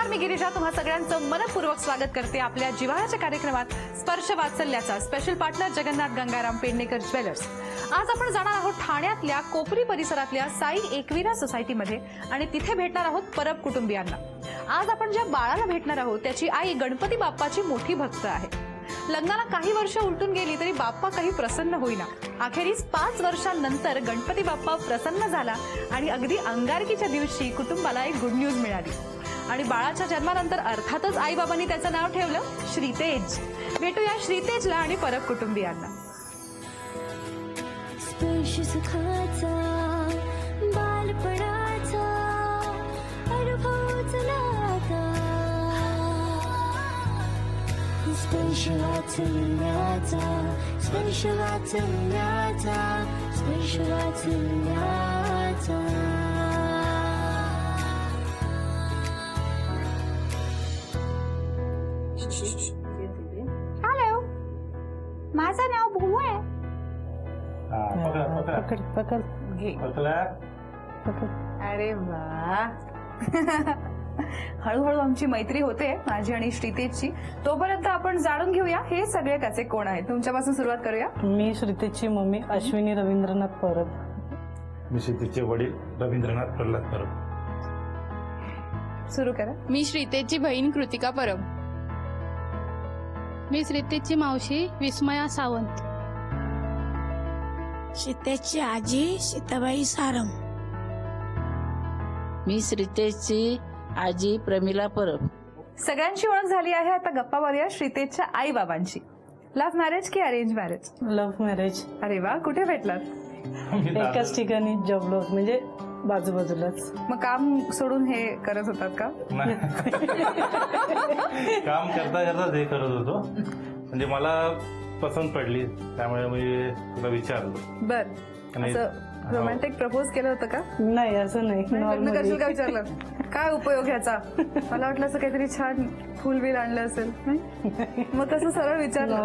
नमस्कार, मी गिरिजा तुम्हा सगळ्यांचं मनपूर्वक स्वागत करते आपल्या जिव्हाळ्याच्या कार्यक्रमात स्पर्श वात्सल्याचा special partner Jagannath Gangaram Pednekar jewellers. आज आपण जाणार आहोत ठाण्यातल्या कोपरी परिसरातल्या साई एकविरा सोसायटीमध्ये आणि तिथे भेटणार आहोत परब कुटुंबियांना। आज आपण ज्या बाळाला भेटणार आहोत त्याची आई गणपती बाप्पाची मोठी भक्त आहे। लग्नाला काही वर्ष उलटून गेली तरी बाप्पा काही प्रसन्न होईना। अखेरीस 5 वर्षांनंतर गणपती बाप्पा प्रसन्न झाला आणि अगदी अंगारकीच्या दिवशी कुटुंबाला एक गुड न्यूज मिळाली आणि बाळाच्या जन्मानंतर अर्थातच आई बाबांनी त्याचं नाव ठेवलं श्रीतेज। भेटूया श्रीतेजला आणि परब कुटुंबियांना। स्पर्श सुखाचा बालपणाचा अनुभव चलाता स्पर्श वात्सल्याचा स्पर्श वात्सल्याचा स्पर्श वात्सल्याचा। हॅलो, माझं नाव भू आहे। पकड घे। पकड। अरे वा हळूहळू आमची मैत्री होते माझी आणि श्रीतेजची। तोपर्यंत आपण जाणून घेऊया हे सगळे त्याचे कोण आहेत। तुमच्यापासून सुरुवात करूया। मी श्रीतेजची मम्मी अश्विनी रवींद्रनाथ परब। मी श्रीतेजचे वडील रवींद्रनाथ प्रल्हाद परब। सुरू करा। मी श्रीतेजची बहीण कृतिका परब। मी श्रीतेजची मावशी विस्मया सावंत। श्रीतेजची आजी सीताबाई सारंग। मी श्रीतेजची आजी प्रमिला परब। सगळ्यांची ओळख झाली आहे, आता गप्पा मारूया श्रीतेजच्या आई बाबांची। लव्ह मॅरेज की अरेंज मॅरेज? Love marriage. अरे वा, कुठे भेटलात? एकाच ठिकाणी जॉबलो, म्हणजे बाजूबाजूलाच। मग काम सोडून हे करत होतात का? नाही. काम करता करता हे करत होतो, म्हणजे मला पसंत पडली त्यामुळे मी तुला विचारलं। बर, आणि- असं रोमॅन्टिक प्रपोज केलं होतं का? नाही, असं नाही, लग्न करशील का नॉर्मली। विचारलं? काय उपयोग ह्याचा? मला वाटलं असं काहीतरी छान फुल बिल आणलं असेल, नाही? मग कसं सरळ विचारलं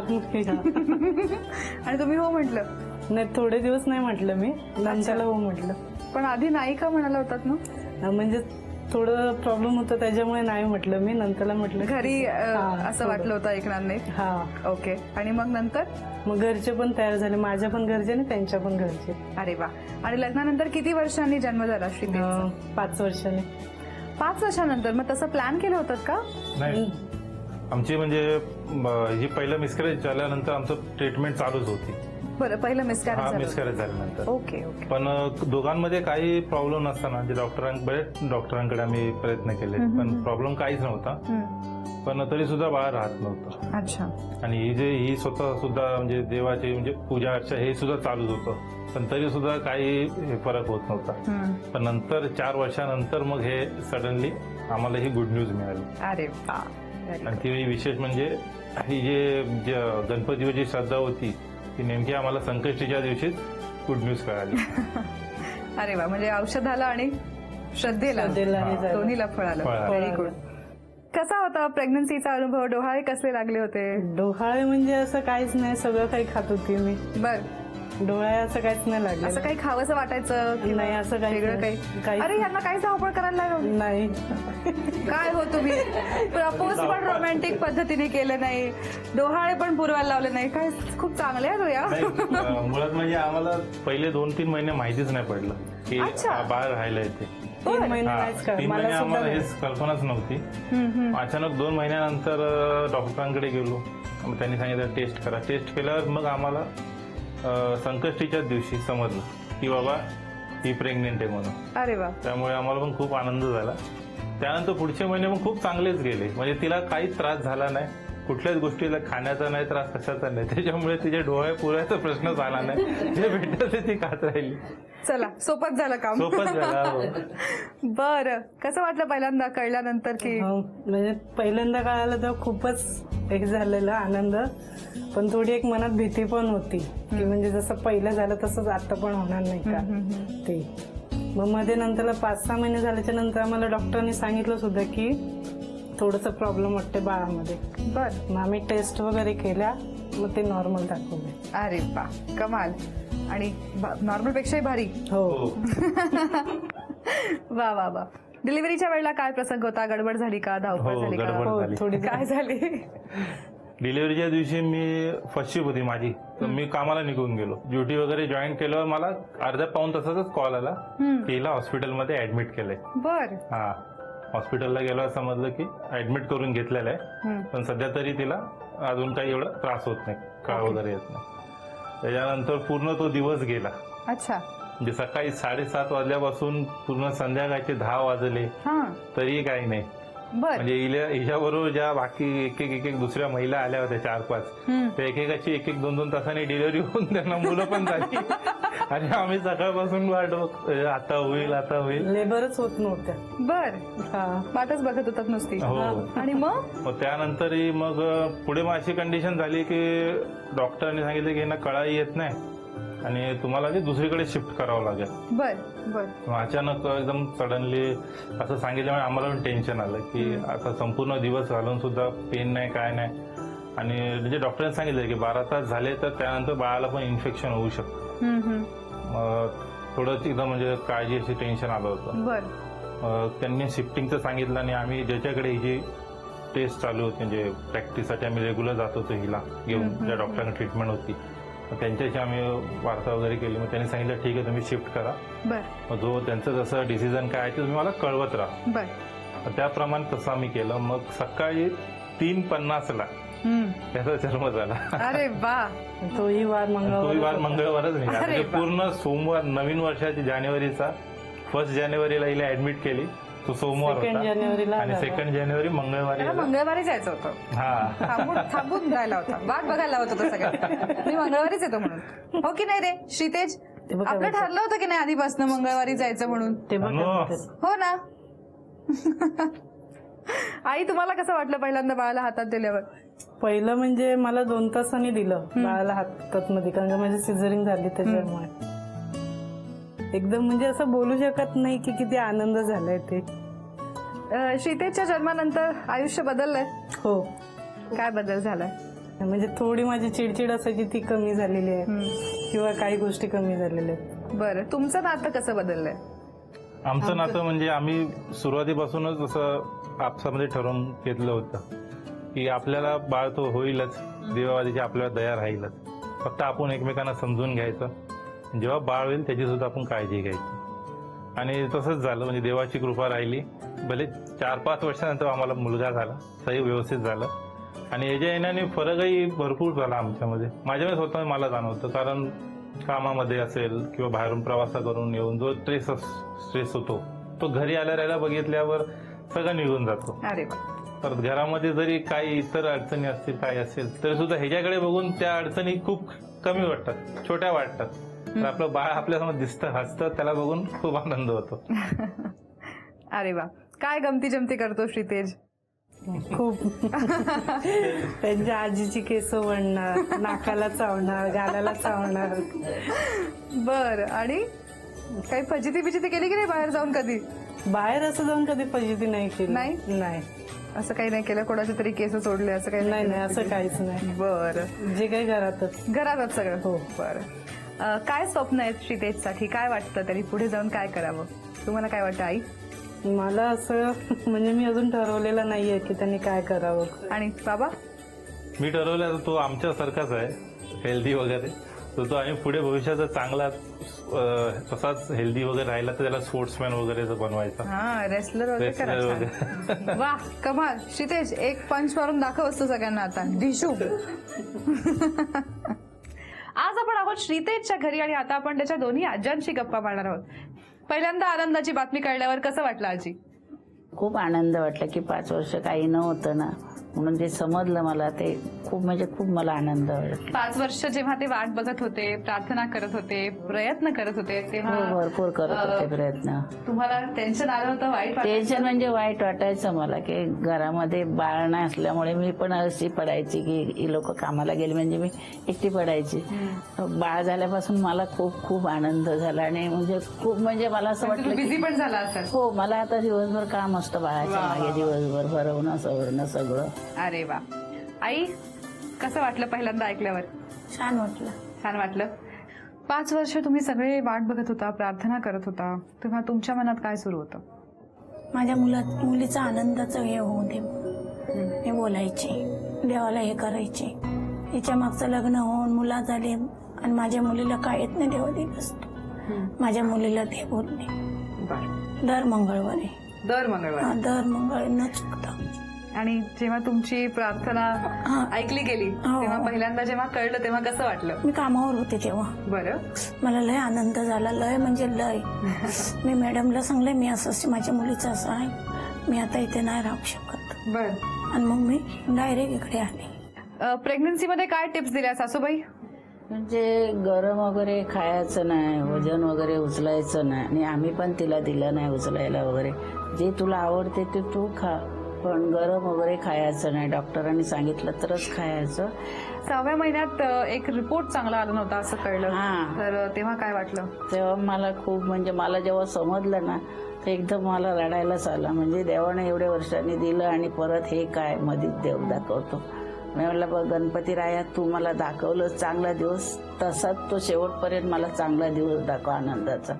आणि तुम्ही हो म्हटलं? नाही, थोडे दिवस नाही म्हटलं मी, नंतरला हो म्हटलं। पण आधी नाही का म्हणाला होतात ना? म्हणजे थोडं प्रॉब्लेम होतं त्याच्यामुळे नाही म्हटलं मी, नंतरला म्हटलं घरी हा, असं थोडं. वाटलं होतं ऐकणार नाही? हा। ओके, आणि मग नंतर? मग घरचे पण तयार झाले, माझ्या पण घरचे आणि त्यांच्या पण घरचे। अरे वा, आणि लग्नानंतर किती वर्षांनी जन्म झाला श्रीतेजचा? 5 वर्षांनी। 5 वर्षानंतर? मग तसं प्लॅन केलं होतं का? नाही, आमची म्हणजे ही पहिलं मिसकॅरेज झाल्यानंतर आमचं ट्रीटमेंट चालूच होती। बरं, पहिलं मिसकॅरेज झालं? मिसकॅरेज झाल्यानंतर। Okay okay. पण दोघांमध्ये काही प्रॉब्लेम नसताना जे बरेच डॉक्टरांकडे आम्ही प्रयत्न केले, पण प्रॉब्लेम काहीच नव्हता, पण तरी सुद्धा बाळ राहत नव्हतं। अच्छा। आणि ही स्वतः सुद्धा म्हणजे देवाची म्हणजे पूजा अर्चा हे सुद्धा चालूच होतं, पण तरी सुद्धा काही फरक होत नव्हता। पण नंतर 4 वर्षानंतर मग हे सडनली आम्हाला ही गुड न्यूज मिळाली। अरे वा, आणि ती विशेष म्हणजे ही जे गणपतीवरची श्रद्धा होती ती नेमकी आम्हाला संकष्टीच्या दिवशीच गुड न्यूज कळाली। अरे वा, म्हणजे औषधाला आणि श्रद्धेला श्रद्धेला हे झालं. दोन्हीला फळ आलं। फळ व्हेरी गुड। कसा होता प्रेग्नन्सीचा अनुभव? डोहाळे कसले लागले होते? डोहाळे म्हणजे असं काहीच नाही, सगळं काही खात होती मी। बर, डोळ्या असं काहीच नाही लागलं। असं काही खावंसं वाटायचं की नाही, असं काही वेगळं नाही. काही? काहीच अरे यांना काही धावपळ करायला लागलं नाही। काय हो तुम्ही? प्रपोज पण रोमॅन्टिक पद्धतीने केलं नाही, डोहाळे पण पुरवायला लावले नाही, काय खूप चांगले आहे या. नाही, मुळात म्हणजे आम्हाला पहिले 2-3 महिने माहितीच नाही पडलं की अच्छा. बाळ राहिलं ते। 3 महिने नाहीच 3 कळलं. महिने मला सुद्धा आम्हाला नाही. हेच कल्पनाच नव्हती। अचानक 2 महिन्यानंतर डॉक्टरांकडे गेलो, मग त्यांनी सांगितलं टेस्ट करा। टेस्ट केल्यावर मग आम्हाला संकष्टीच्याच दिवशी समजलं की बाबा ही प्रेग्नेंट आहे म्हणून। अरे वा, त्यामुळे आम्हाला पण खूप आनंद झाला। त्यानंतर पुढचे महिने पण खूप चांगलेच गेले, म्हणजे तिला काहीच त्रास झाला नाही, कुठल्याच गोष्टीला खाण्याचा नाही त्रास, कशाचा नाही, त्याच्यामुळे तिचे डोळे पुरायचा प्रश्नच आला नाही। जे भेटत ते ती खात राहिली। चला सोपच झालं काम। सोपंच झालं, हो. बरं, कसं वाटलं पहिल्यांदा कळल्यानंतर की? हो, म्हणजे पहिल्यांदा कळालं तेव्हा खूपच एक झालेला आनंद, पण थोडी एक मनात भीती पण होती की म्हणजे जसं पहिलं झालं तसंच आता पण होणार नाही का ते। मग मध्ये नंतरला 5-6 महिने झाल्याच्या नंतर आम्हाला डॉक्टरांनी सांगितलं सुद्धा की थोडंसं प्रॉब्लेम वाटते बाळामध्ये। बर, मग आम्ही टेस्ट वगैरे केल्या, मग ते नॉर्मल दाखवले। अरे वा, कमाल। आणि नॉर्मल पेक्षाही भारी? हो। वा वा वा। डिलिव्हरीच्या वेळेला काय प्रसंग होता? गडबड झाली का? धावपळ हो, झाली का? गडबड हो झाली. थोडी काय झाली? डिलिव्हरीच्या दिवशी मी फर्स्ट शिफ्ट होती माझी, तर मी कामाला निघून गेलो. ड्युटी वगैरे जॉईन केल्यावर मला अर्ध्या पाऊण तासाचाच कॉल आला की हिला हॉस्पिटलमध्ये ऍडमिट केलंय. बर. हा, हॉस्पिटलला गेल्यावर समजलं की ऍडमिट करून घेतलेलं आहे, पण सध्या तरी तिला अजून काही एवढा त्रास होत नाही, कळ वगैरे येत नाही. त्याच्यानंतर पूर्ण तो दिवस गेला. अच्छा. म्हणजे सकाळी 7:30 वाजल्यापासून पूर्ण संध्याकाळचे 10 वाजले हा. तरी काही नाही. बर. म्हणजे हिच्याबरोबर ज्या बाकी एक दुसऱ्या महिला आल्या होत्या 4-5, त्या एकेकाची 1-2 तासांनी डिलिव्हरी होऊन त्यांना मुलं पण झाली. आणि आम्ही सकाळपासून वाट आता होईल. लेबरच होत नव्हत्या. बर. हा. वाटच बघत होतात नुसती. हो. आणि मग त्यानंतरही मग पुढे मग अशी कंडिशन झाली की डॉक्टरांनी सांगितलं की यांना कळाही येत नाही आणि तुम्हाला ते दुसरीकडे शिफ्ट करावं लागेल. बर बर. मग अचानक एकदम सडनली असं सांगितल्यामुळे आम्हाला पण टेन्शन आलं की आता संपूर्ण दिवस घालून सुद्धा पेन नाही, काय नाही. आणि म्हणजे डॉक्टरांनी सांगितलं की 12 तास झाले तर त्यानंतर बाळाला पण इन्फेक्शन होऊ शकतं. मग थोडं एकदम म्हणजे काळजी अशी टेन्शन आलं होतं. बर. त्यांनी शिफ्टिंगचं सांगितलं आणि आम्ही ज्याच्याकडे हिची टेस्ट चालू होती म्हणजे प्रॅक्टिससाठी आम्ही रेग्युलर जात होतो हिला घेऊन, ज्या डॉक्टरांना ट्रीटमेंट होती, मग त्यांच्याशी आम्ही वार्ता वगैरे केली. मग त्यांनी सांगितलं ठीक आहे तुम्ही शिफ्ट करा, बर. मग जो त्यांचं जसं डिसिजन काय आहे ते तुम्ही मला कळवत राहा. बर. मग त्याप्रमाणे तसं आम्ही केलं. मग सकाळी 3:50 त्याचा जन्म झाला. अरे वा. तोही वार तोही वार मंगळवारच निघाला. अरे म्हणजे वा. पूर्ण सोमवार, नवीन वर्षाची जानेवारीचा 1 जानेवारीला हिला ऍडमिट केली, तो सोमवार 2 होता. जानेवारीला आणि झाला. 2 जानेवारी मंगळवारी त्याला मंगळवारी जायचं होतं. हा. थांबून राहिला होता, वाट बघायला लावत होता सगळ्या. मी मंगळवारीच येतो म्हणून. हो की नाही रे श्रीतेज? ते बघा आपलं बघा. ठरलं होतं की नाही आधीपासून मंगळवारी जायचं म्हणून? ते बघा. हो ना. आई तुम्हाला कसं वाटलं पहिल्यांदा बाळाला हातात दिल्यावर? पहिलं म्हणजे मला 2 तासांनी दिलं बाळाला हातात मध्ये, कारण का माझी सिझरिंग झाली त्याच्यामुळे. एकदम म्हणजे असं बोलू शकत नाही की किती आनंद झालाय ते. श्रीतेजच्या जन्मानंतर आयुष्य बदललंय? हो. काय बदल झालाय? म्हणजे थोडी माझी चिडचिड असायची ती कमी झालेली आहे, किंवा काही गोष्टी कमी झालेल्या आहेत. बरं. तुमचं नातं कसं बदललंय? आमचं नातं म्हणजे आम्ही सुरुवातीपासूनच असं आपसामध्ये ठरवून घेतलं होतं की आपल्याला बाळ तो होईलच, देवावादीची आपल्याला दया राहीलच, फक्त आपण एकमेकांना समजून घ्यायचं, जेव्हा बाळ होईल त्याची सुद्धा आपण काळजी घ्यायची. आणि तसंच झालं. म्हणजे देवाची कृपा राहिली. भले 4-5 वर्षानंतर आम्हाला मुलगा झाला, सही व्यवस्थित झालं. आणि याच्या येण्याने फरकही भरपूर झाला आमच्यामध्ये. माझ्यामध्ये स्वतः मला जाणवतं, कारण कामामध्ये असेल किंवा बाहेरून प्रवास करून येऊन जो स्ट्रेस होतो तो घरी आल्याला बघितल्यावर सगळं निघून जातो. अरे वा. तर घरामध्ये जरी काही इतर अडचणी असतील, काय असेल तरी सुद्धा ह्याच्याकडे बघून त्या अडचणी खूप कमी वाटतात, छोट्या वाटतात. तर आपलं बाळ आपल्यासमोर दिसतं, हसतं, त्याला बघून खूप आनंद होतो. अरे वा. काय गमती जमती करतो श्रीतेज? खूप. त्यांच्या आजीची केस वळणार, नाकाला चावणार, गालाला चावणार. बर. आणि काही फजिती बिजिती केली की नाही बाहेर जाऊन कधी? बाहेर असं जाऊन कधी फजिती नाही केली. नाही? नाही असं काही नाही केलं? कोणाचे तरी केस सोडले असं काही नाही नाही, असं काहीच नाही. बरं. जे काही घरातच. घरातच सगळं? हो. बरं. काय स्वप्न आहेत श्रीतेजसाठी? काय वाटतं तरी पुढे जाऊन काय करावं? तुम्हाला काय वाटतं आई? मला असं म्हणजे मी अजून ठरवलेलं नाहीये की त्यांनी काय करावं. आणि बाबा? मी ठरवलं तो आमच्यासारखाच आहे, हेल्दी वगैरे. तो आम्ही पुढे भविष्याचा चांगला तसाच हेल्दी वगैरे राहिला तर त्याला स्पोर्ट्समॅन वगैरे बनवायचा. हा, रेसलर वगैरे करायचं. वा, कमाल. श्रीतेज, एक पंच मारून दाखव असतो सगळ्यांना आता. ढिशू. आज आपण आहोत श्रीतेजच्या घरी आणि आता आपण त्याच्या दोन्ही आज्यांशी गप्पा मारणार आहोत. पहिल्यांदा आनंदाची बातमी कळल्यावर कसं वाटलं आजी? खूप आनंद वाटला की 5 वर्ष काही नव्हतं ना, म्हणून जे समजलं मला ते खूप म्हणजे खूप मला आनंद वाटला. 5 वर्ष जेव्हा ते वाट बघत होते, प्रार्थना करत होते, प्रयत्न करत होते, तेव्हा भरपूर करत होते प्रयत्न. तुम्हाला टेन्शन आलं होतं? वाईट वाटलं? टेन्शन म्हणजे वाईट वाटायचं मला की घरामध्ये बाळ नाही असल्यामुळे मी पण अशी पडायची की ही लोक कामाला गेली म्हणजे मी एकटी पडायची. बाळ झाल्यापासून मला खूप खूप आनंद झाला आणि म्हणजे खूप म्हणजे मला असं वाटलं बिझी की पण झाला असेल? हो, मला आता दिवसभर काम असतं बाळाच्या मागे, दिवसभर भरवणं सवरणं सगळं. अरे वा. आई, कसं वाटलं पहिल्यांदा ऐकल्यावर? छान वाटलं. छान वाटलं. 5 वर्ष तुम्ही सगळे वाट बघत होता, प्रार्थना करत होता, तेव्हा तुमच्या मनात काय सुरू होतं? माझ्या मुलीचा आनंदाचं हे होऊ दे मी बोलायचे, देवाला हे करायचे. हिच्या मागचं लग्न होऊन मुला झाले आणि माझ्या मुलीला काय येत नाही देवा दिलं असतं. माझ्या मुलीला ते बोलणे दर मंगळवारी दर मंगळवार दर मंगळवारी न चुकता. आणि जेव्हा तुमची प्रार्थना हा. ऐकली गेली हो. तेव्हा पहिल्यांदा जेव्हा कळलं तेव्हा कसं वाटलं? मी कामावर होते तेव्हा बरं. मला लय आनंद झाला, लय म्हणजे लय. मी मॅडमला सांगले मी असं माझ्या मुलीचं असं आहे, मी आता इथे नाही राहू शकत. बर. आणि मग मी डायरेक्ट इकडे आले. प्रेग्नन्सीमध्ये काय टिप्स दिल्या सासूबाई? म्हणजे गरम वगैरे खायचं नाही, वजन वगैरे उचलायचं नाही. आणि आम्ही पण तिला दिलं नाही उचलायला वगैरे. जे तुला आवडते ते तू खा, पण गरम वगैरे खायचं नाही. डॉक्टरांनी सांगितलं तरच खायचं. 6व्या महिन्यात एक रिपोर्ट चांगला आला नव्हता असं कळलं, हा. तर तेव्हा काय वाटलं? तेव्हा मला खूप म्हणजे मला जेव्हा समजलं ना तर एकदम मला रडायलाच आला. म्हणजे देवाने एवढ्या वर्षांनी दिलं आणि परत हे काय मधीच देव दाखवतो. मी म्हटलं बघ गणपती राया तू मला दाखवलं चांगला दिवस, तसाच तो शेवटपर्यंत मला चांगला दिवस दाखव आनंदाचा.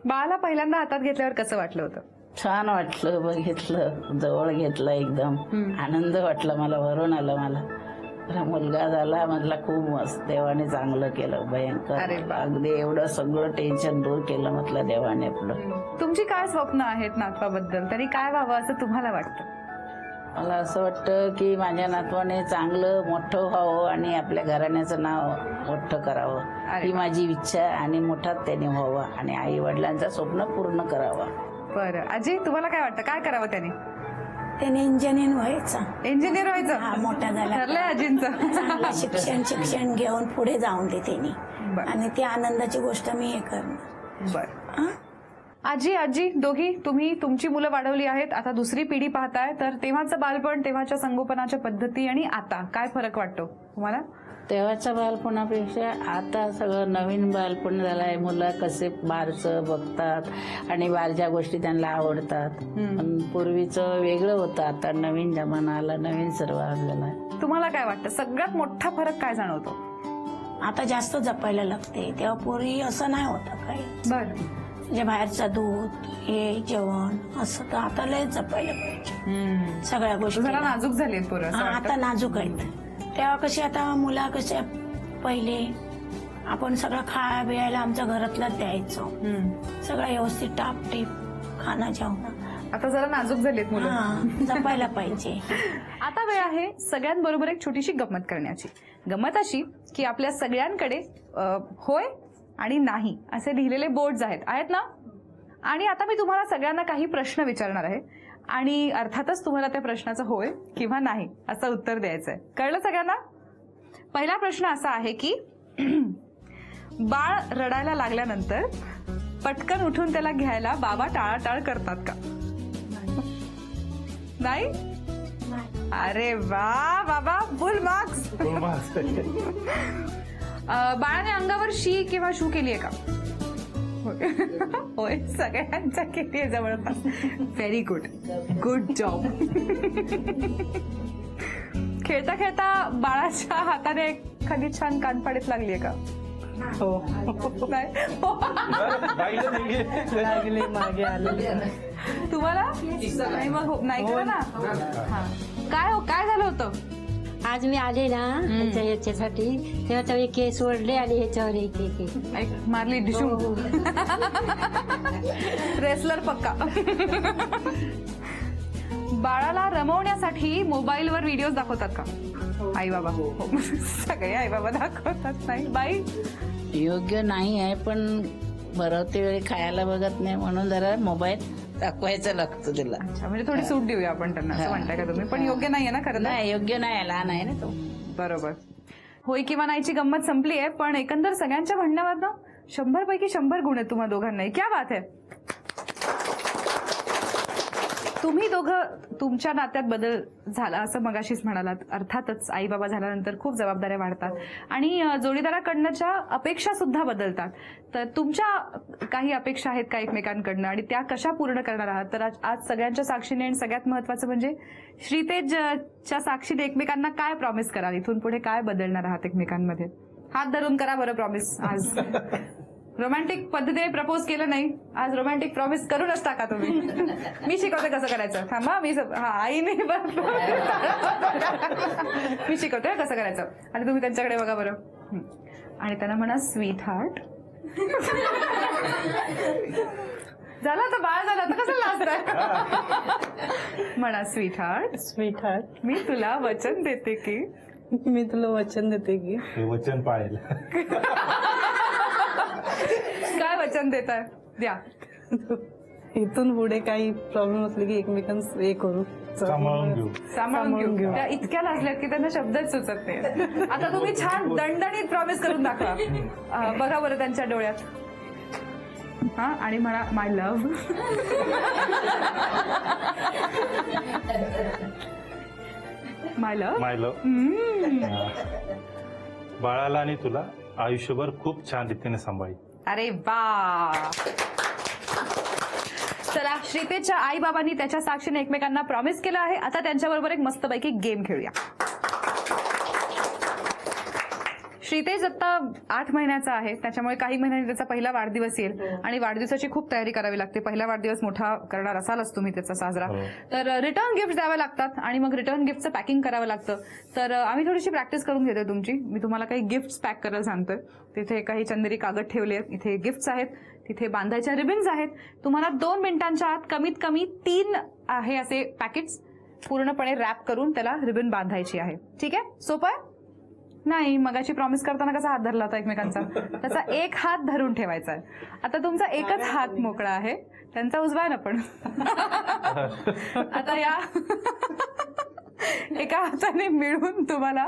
बाळाला पहिल्यांदा हातात घेतल्यावर कसं वाटलं होतं? छान वाटलं, बघितलं, जवळ घेतलं, एकदम आनंद वाटला मला, भरून आलं मला मुलगा झाला. म्हटलं खूप मस्त, देवाने चांगलं केलं, अरे भयंकर. वा. अगदी एवढं सगळं टेन्शन दूर केलं म्हटलं देवाने आपलं. तुमची काय स्वप्न आहेत नातवाबद्दल? तरी काय व्हावं असं तुम्हाला वाटतं? मला असं वाटतं की माझ्या नातवाने चांगलं मोठं व्हावं आणि आपल्या घराण्याचं नाव मोठं करावं, अरे ही माझी इच्छा आहे. आणि मोठाच त्याने व्हावा आणि आई वडिलांचं स्वप्न पूर्ण करावं. बरं. आजी तुम्हाला काय वाटतं, काय करावं त्याने? त्याने इंजिनियर व्हायचं. इंजिनियर हा व्हायचं मोठा झाला ठरलंय आजींचं? चांगलं शिक्षण घेऊन पुढे जाऊन दे त्यांनी. बरं. आणि ती आनंदाची गोष्ट मी हे करणार. बरं. आजी दोघी तुम्ही तुमची मुलं वाढवली आहेत, आता दुसरी पिढी पाहताय, तर तेव्हाचं बालपण, तेव्हाच्या संगोपनाच्या पद्धती आणि आता काय फरक वाटतो तुम्हाला? तेव्हाच्या बालपणापेक्षा आता सगळं नवीन बालपण झालं आहे. मुलं कसे बारचं बघतात आणि बारच्या गोष्टी त्यांना आवडतात. पण पूर्वीचं वेगळं होतं, आता नवीन जमाना आला, नवीन सर्व आलेलं आहे. तुम्हाला काय वाटतं सगळ्यात मोठा फरक काय जाणवतो? आता जास्त जपायला लागते, तेव्हा पूर्वी असं नाही होतं काही. बरं. म्हणजे बाहेरचं दूध हे जेवण असं तर आता लय जपायला पाहिजे सगळ्या गोष्टी. जरा नाजूक झालीत पोरं असं वाटतं. आता नाजूक आहेत. तेव्हा कशी आता मुला कशा पहिले आपण सगळं खाया बियायला आमच्या घरातलाच द्यायचो. सगळं व्यवस्थित टापटीप खाणं जेवण. आता जरा नाजूक झालीत मुलं. हा जपायला पाहिजे. आता वेळ आहे सगळ्यांबरोबर एक छोटीशी गंमत करण्याची. गंमत अशी की आपल्या सगळ्यांकडे होय आणि नाही असे लिहिलेले बोर्ड्स आहेत ना. आणि आता मी तुम्हाला सगळ्यांना काही प्रश्न विचारणार आहे आणि अर्थातच तुम्हाला त्या प्रश्नाचं होय किंवा नाही असं उत्तर द्यायचंय. कळलं सगळ्यांना? पहिला प्रश्न असा आहे की बाळ रडायला लागल्यानंतर पटकन उठून त्याला घ्यायला बाबा टाळाटाळ करतात का? नाही? अरे वा बाबा, फुल मार्क्स. बाळाने अंगावर शी किंवा शू केलीये का? होय, सगळ्यांच्या केली आहे जवळपास. Very good, good job. खेळता खेळता बाळाच्या हाताने एखादी छान कानफाडीत लागलीये का? हो नाही? लागली मागे आले. तुम्हाला नाही? मग नाही करा ना. हा. काय झालं होतं? आज मी आले ना याच्यासाठी, तेव्हा त्यावेळी केस ओढले आणि ह्याच्यावर एक मारली डिशू. रेसलर पक्का. बाळाला रमवण्यासाठी मोबाईलवर व्हिडिओज दाखवतात का आई बाबा? सगळे आई बाबा दाखवतात. नाही बाई? योग्य नाही आहे, पण बरवते वेळी खायला बघत नाही म्हणून जरा मोबाईल दाखवायचं लागतं तिला. अच्छा, म्हणजे थोडी सूट देऊया आपण त्यांना असं म्हणताय का तुम्ही? पण योग्य नाहीये ना खरं? नाही योग्य नाही, लहान आहे ना तो. बरोबर. होय किंवा नाहीची गंमत संपली आहे, पण एकंदर सगळ्यांच्या म्हणण्यावरनं 100 पैकी 100 गुण आहेत तुम्हा दोघांनाही. क्या बात आहे. तुम्ही दोघं तुमच्या नात्यात बदल झाला असं मगाशीच म्हणालात. अर्थातच आई बाबा झाल्यानंतर खूप जबाबदाऱ्या वाढतात आणि जोडीदाराकडनंच्या अपेक्षा सुद्धा बदलतात. तर तुमच्या काही अपेक्षा आहेत का एकमेकांकडनं आणि त्या कशा पूर्ण करणार आहात? तर आज सगळ्यांच्या साक्षीने आणि सगळ्यात महत्वाचं म्हणजे श्रीतेजच्या साक्षीने एकमेकांना काय प्रॉमिस कराल? इथून पुढे काय बदलणार आहात एकमेकांमध्ये? हात धरून करा बरं प्रॉमिस आज. रोमॅन्टिक पद्धतीने प्रपोज केलं नाही, आज रोमॅन्टिक प्रॉमिस करूनच टाका तुम्ही. मी शिकवते कसं करायचं, थांबा मी आईने मी शिकवते कसं करायचं. आणि तुम्ही त्यांच्याकडे बघा बरं, आणि त्यांना म्हणा स्वीट हार्ट. झालं आता बाळ झालं, आता कसं लाजताय. म्हणा स्वीट हार्ट, स्वीट हार्ट, मी तुला वचन देते की मी तुला वचन देते की हे वचन पाळेल. काय वचन देताय द्या. इथून पुढे काही प्रॉब्लेम असले की एकमेकांचं हे करू, सांभाळून घेऊ. सांभाळून घेऊ. त्या इतक्या लाजल्यात की त्यांना शब्दच सुचत नाही. आता तुम्ही छान दणदणीत प्रॉमिस करून दाखवा. बघा बरं त्यांच्या डोळ्यात, हा, आणि म्हणा माय लव्ह. माय लव्ह. माय लव्ह. बाळाला आणि तुला आयुष्यभर खूप छान रीतीने सांभाळी. अरे वा. चला, श्रीतेजच्या आई बाबांनी त्याच्या साक्षीने एकमेकांना प्रॉमिस केलं आहे. आता त्यांच्याबरोबर एक मस्तपैकी गेम खेळूया. श्रीतेज आता 8 महिन्याचा आहे, त्याच्यामुळे काही महिन्यांनी त्याचा पहिला वाढदिवस येईल आणि वाढदिवसाची खूप तयारी करावी लागते. पहिला वाढदिवस मोठा करणार असालच तुम्ही त्याचा साजरा, तर रिटर्न गिफ्ट द्यावे लागतात आणि मग रिटर्न गिफ्टचं पॅकिंग करावं लागतं. तर आम्ही थोडीशी प्रॅक्टिस करून घेतोय तुमची. मी तुम्हाला काही गिफ्ट्स पॅक करायला सांगतोय. तिथे काही चंदेरी कागद ठेवले आहेत, इथे गिफ्ट्स आहेत, तिथे बांधायच्या रिबिन्स आहेत. तुम्हाला 2 मिनिटांच्या आत कमीत कमी 3 आहे असे पॅकेट्स पूर्णपणे रॅप करून त्याला रिबिन बांधायची आहे. ठीक आहे, सोपं आहे. नाही, मगाशी प्रॉमिस करताना कसा हात धरला होता एकमेकांचा, त्याचा एक हात धरून ठेवायचा आहे. आता तुमचा एकच हात मोकळा आहे, त्यांचा उजवा ना. पण आता या एका हाताने मिळून तुम्हाला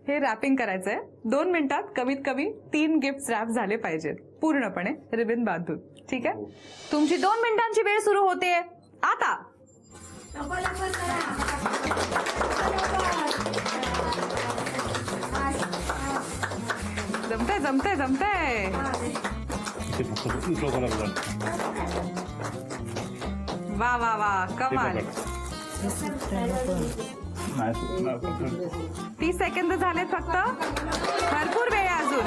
हे रॅपिंग करायचंय. 2 मिनिटात कमीत कमी 3 गिफ्ट रॅप झाले पाहिजेत पूर्णपणे रिबिन बांधून. ठीक आहे, तुमची 2 मिनिटांची वेळ सुरू होते आता. जमतंय जमतंय जमतंय. वा वा वा, कमाल. 30 सेकंद झालेत फक्त, भरपूर वेळ आहे अजून.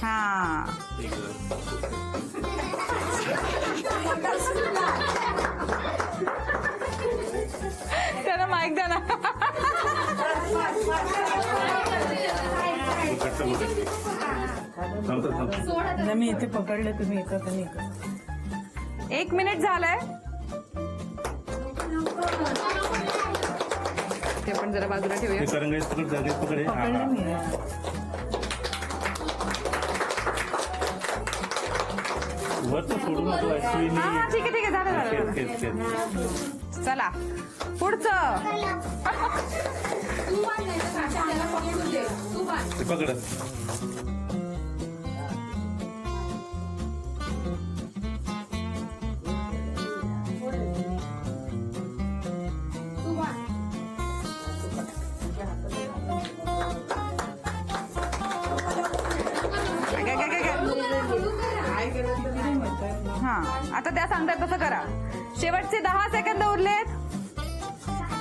हा, त्याला माईक द्या ना. मी इथे पकडले, तुम्ही एकच आणि एकच. 1 मिनिट झालंय. ते आपण जरा बाजूला ठेवूया. पकडले मी. हा, ठीक आहे ठीक आहे, झालं झालं. चला पुढचं. पकड. हा, आता त्या सांगतात तसं करा. शेवटचे 10 सेकंद उरलेत.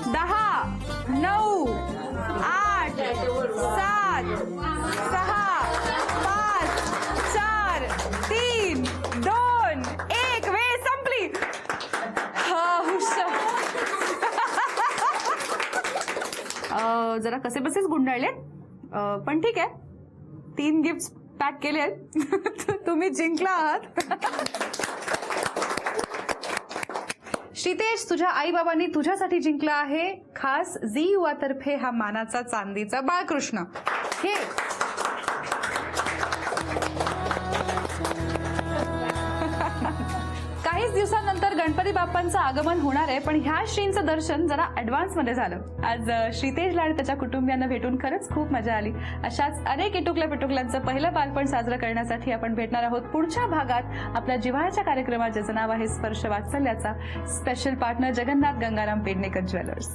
10, 9, 8, 7, 6, 5, 4, 3, 2, 1. वेळ संपली. जरा कसे बसेच गुंडाळलेत, पण ठीक आहे. 3 गिफ्ट पॅक केलेत. तुम्ही जिंकला आहात. श्रीतेज, तुझ्या आई बाबांनी तुझ्यासाठी जिंकला आहे खास झी युवा तर्फे हा मानाचा चांदीचा बाळकृष्ण. हे काहीच दिवसांनंतर गणपती बाप्पांचं आगमन होणार आहे, पण ह्या श्रींचं दर्शन जरा ऍडव्हान्स मध्ये झालं. आज श्रीतेजला आणि त्याच्या कुटुंबियांना भेटून खरंच खूप मजा आली. अशाच अनेक इटुकल्या पिटुकल्यांचं पहिलं बालपण साजरं करण्यासाठी आपण भेटणार आहोत पुढच्या भागात आपल्या जिव्हाळ्याच्या कार्यक्रमात, ज्याचं नाव आहे स्पर्श वात्सल्याचा. Special partner Jagannath Gangaram Pednekar jewellers.